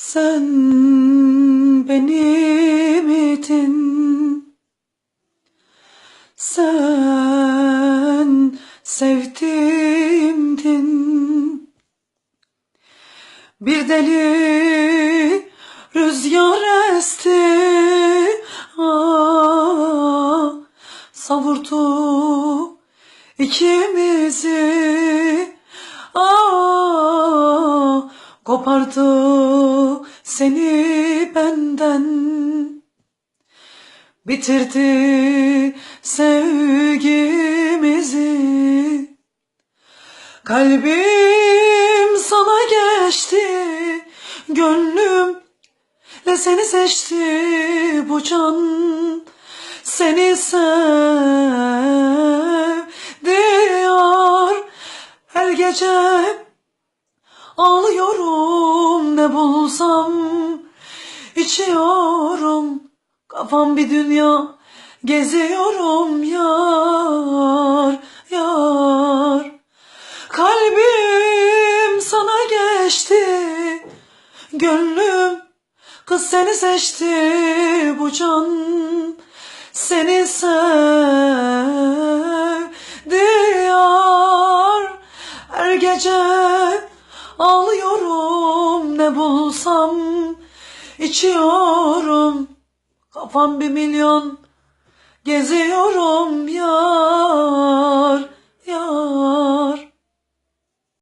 Sen benim idin, sen sevdiğimdin. Bir deli rüzgar esti, savurdu ikimizi, kopardı seni benden, bitirdi sevgimizi. Kalbim sana geçti, gönlümle seni seçti bu can. Seni sevdiyor, her gece ağlıyorum, ne bulsam içiyorum. Kafam bir dünya geziyorum yar, yar. Kalbim sana geçti, gönlüm kız seni seçti bu can. Seni sevdiyor, her gece ağlıyorum, ne bulsam içiyorum. Kafam bir milyon geziyorum yar, yar.